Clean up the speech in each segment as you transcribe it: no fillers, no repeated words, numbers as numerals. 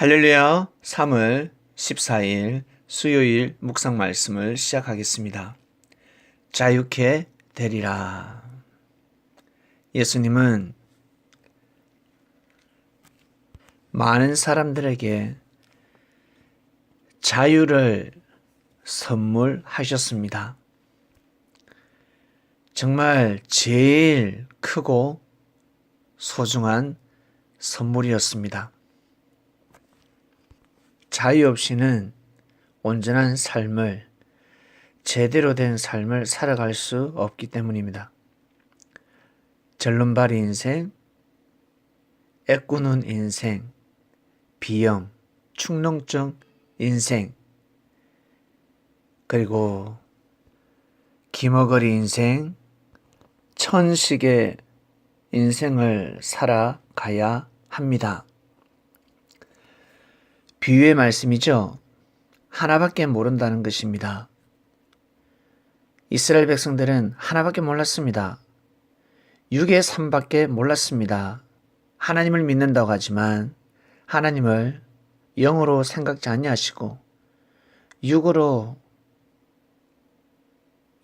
할렐루야 3월 14일 수요일 묵상 말씀을 시작하겠습니다. 자유케 되리라. 예수님은 많은 사람들에게 자유를 선물하셨습니다. 정말 제일 크고 소중한 선물이었습니다. 자유 없이는 온전한 삶을, 제대로 된 삶을 살아갈 수 없기 때문입니다. 절름발이 인생, 애꾸는 인생, 비염, 축농증 인생, 그리고 기머거리 인생, 천식의 인생을 살아가야 합니다. 비유의 말씀이죠. 하나밖에 모른다는 것입니다. 이스라엘 백성들은 하나밖에 몰랐습니다. 6의 3밖에 몰랐습니다. 하나님을 믿는다고 하지만 하나님을 영으로 생각지 아니하시고 6으로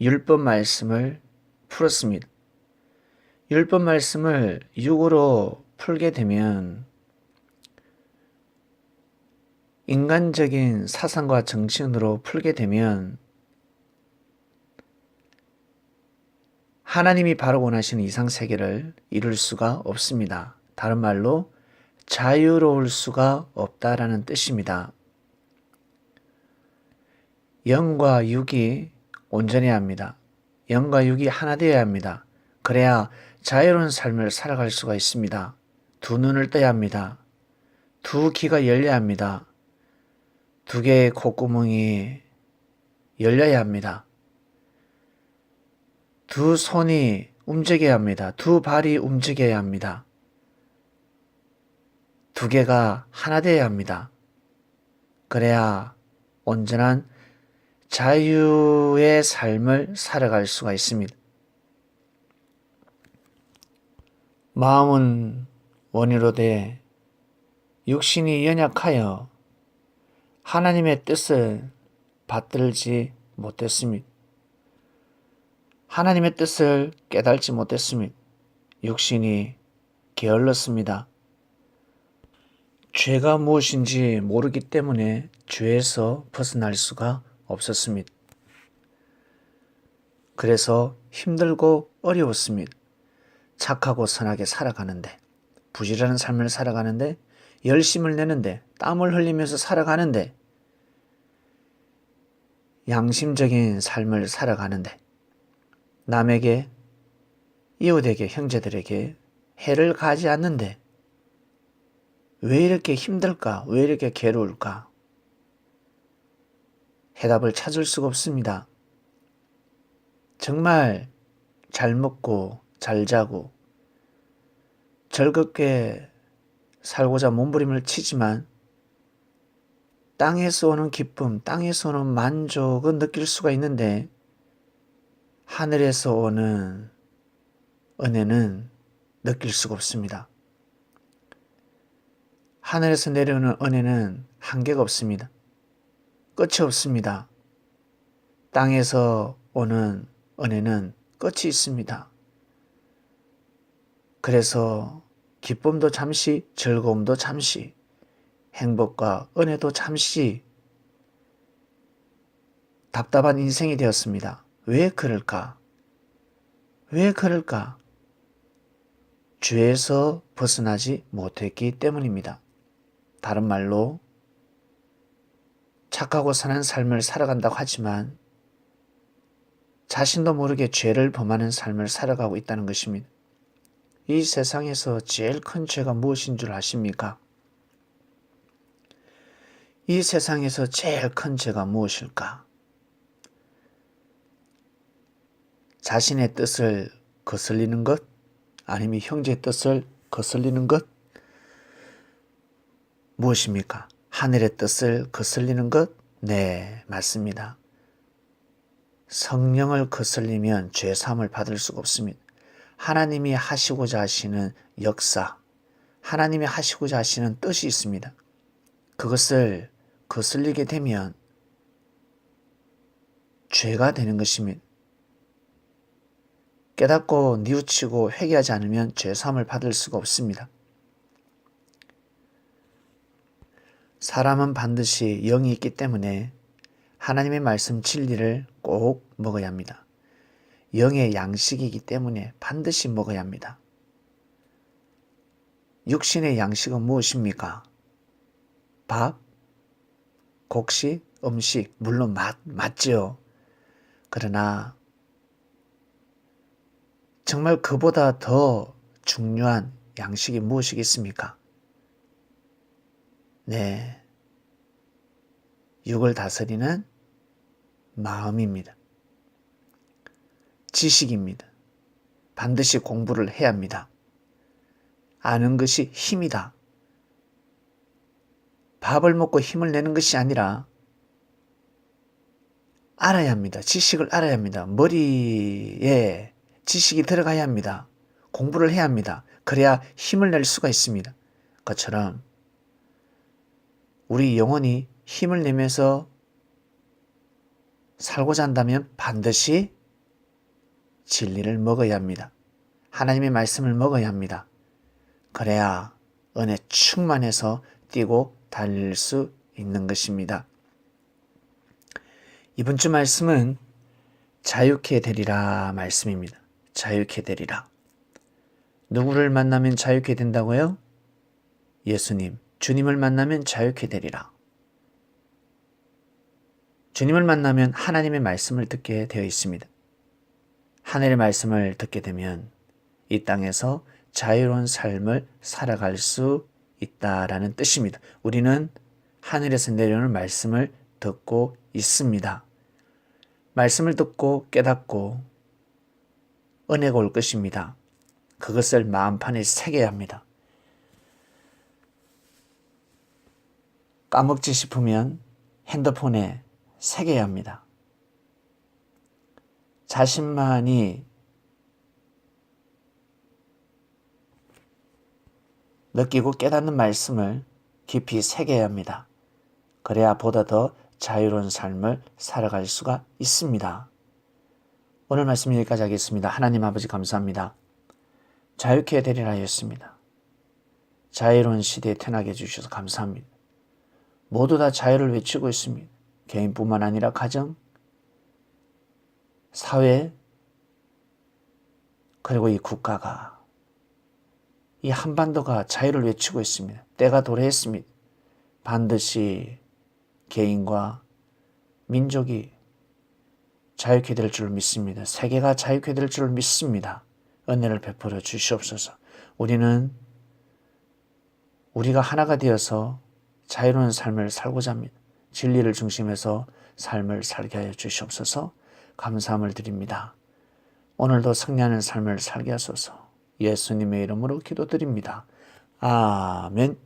율법 말씀을 풀었습니다. 율법 말씀을 6으로 풀게 되면 인간적인 사상과 정신으로 풀게 되면 하나님이 바로 원하시는 이상세계를 이룰 수가 없습니다. 다른 말로 자유로울 수가 없다라는 뜻입니다. 영과 육이 온전해야 합니다. 영과 육이 하나 되어야 합니다. 그래야 자유로운 삶을 살아갈 수가 있습니다. 두 눈을 떠야 합니다. 두 귀가 열려야 합니다. 두 개의 콧구멍이 열려야 합니다. 두 손이 움직여야 합니다. 두 발이 움직여야 합니다. 두 개가 하나 되어야 합니다. 그래야 온전한 자유의 삶을 살아갈 수가 있습니다. 마음은 원이로되 육신이 연약하여 하나님의 뜻을 받들지 못했습니다. 하나님의 뜻을 깨달지 못했습니다. 육신이 게을렀습니다. 죄가 무엇인지 모르기 때문에 죄에서 벗어날 수가 없었습니다. 그래서 힘들고 어려웠습니다. 착하고 선하게 살아가는데, 부지런한 삶을 살아가는데, 열심을 내는데, 땀을 흘리면서 살아가는데, 양심적인 삶을 살아가는데, 남에게, 이웃에게, 형제들에게 해를 가하지 않는데 왜 이렇게 힘들까? 왜 이렇게 괴로울까? 해답을 찾을 수가 없습니다. 정말 잘 먹고 잘 자고 즐겁게 살고자 몸부림을 치지만 땅에서 오는 기쁨, 땅에서 오는 만족은 느낄 수가 있는데 하늘에서 오는 은혜는 느낄 수가 없습니다. 하늘에서 내려오는 은혜는 한계가 없습니다. 끝이 없습니다. 땅에서 오는 은혜는 끝이 있습니다. 그래서 기쁨도 잠시, 즐거움도 잠시, 행복과 은혜도 잠시 답답한 인생이 되었습니다. 왜 그럴까? 왜 그럴까? 죄에서 벗어나지 못했기 때문입니다. 다른 말로 착하고 선한 삶을 살아간다고 하지만 자신도 모르게 죄를 범하는 삶을 살아가고 있다는 것입니다. 이 세상에서 제일 큰 죄가 무엇인 줄 아십니까? 이 세상에서 제일 큰 죄가 무엇일까? 자신의 뜻을 거슬리는 것? 아니면 형제의 뜻을 거슬리는 것? 무엇입니까? 하늘의 뜻을 거슬리는 것? 네, 맞습니다. 성령을 거슬리면 죄사함을 받을 수가 없습니다. 하나님이 하시고자 하시는 역사, 하나님이 하시고자 하시는 뜻이 있습니다. 그것을 거슬리게 되면 죄가 되는 것입니다. 깨닫고 뉘우치고 회개하지 않으면 죄사함을 받을 수가 없습니다. 사람은 반드시 영이 있기 때문에 하나님의 말씀 진리를 꼭 먹어야 합니다. 영의 양식이기 때문에 반드시 먹어야 합니다. 육신의 양식은 무엇입니까? 밥, 곡식, 음식, 물론 맞죠. 그러나 정말 그보다 더 중요한 양식이 무엇이겠습니까? 네, 육을 다스리는 마음입니다. 지식입니다. 반드시 공부를 해야 합니다. 아는 것이 힘이다. 밥을 먹고 힘을 내는 것이 아니라 알아야 합니다. 지식을 알아야 합니다. 머리에 지식이 들어가야 합니다. 공부를 해야 합니다. 그래야 힘을 낼 수가 있습니다. 그것처럼 우리 영혼이 힘을 내면서 살고자 한다면 반드시 진리를 먹어야 합니다. 하나님의 말씀을 먹어야 합니다. 그래야 은혜 충만해서 뛰고 달릴 수 있는 것입니다. 이번 주 말씀은 자유케 되리라 말씀입니다. 자유케 되리라. 누구를 만나면 자유케 된다고요? 예수님, 주님을 만나면 자유케 되리라. 주님을 만나면 하나님의 말씀을 듣게 되어 있습니다. 하늘의 말씀을 듣게 되면 이 땅에서 자유로운 삶을 살아갈 수 있다라는 뜻입니다. 우리는 하늘에서 내려오는 말씀을 듣고 있습니다. 말씀을 듣고 깨닫고 은혜가 올 것입니다. 그것을 마음판에 새겨야 합니다. 까먹지 싶으면 핸드폰에 새겨야 합니다. 자신만이 느끼고 깨닫는 말씀을 깊이 새겨야 합니다. 그래야 보다 더 자유로운 삶을 살아갈 수가 있습니다. 오늘 말씀 여기까지 하겠습니다. 하나님 아버지 감사합니다. 자유케 되리라 하였습니다. 자유로운 시대에 태어나게 해주셔서 감사합니다. 모두 다 자유를 외치고 있습니다. 개인뿐만 아니라 가정, 사회, 그리고 이 국가가, 이 한반도가 자유를 외치고 있습니다. 때가 도래했습니다. 반드시 개인과 민족이 자유케 될 줄 믿습니다. 세계가 자유케 될 줄 믿습니다. 은혜를 베풀어 주시옵소서. 우리는 우리가 하나가 되어서 자유로운 삶을 살고자 합니다. 진리를 중심해서 삶을 살게 하여 주시옵소서. 감사함을 드립니다. 오늘도 승리하는 삶을 살게 하소서. 예수님의 이름으로 기도드립니다. 아멘.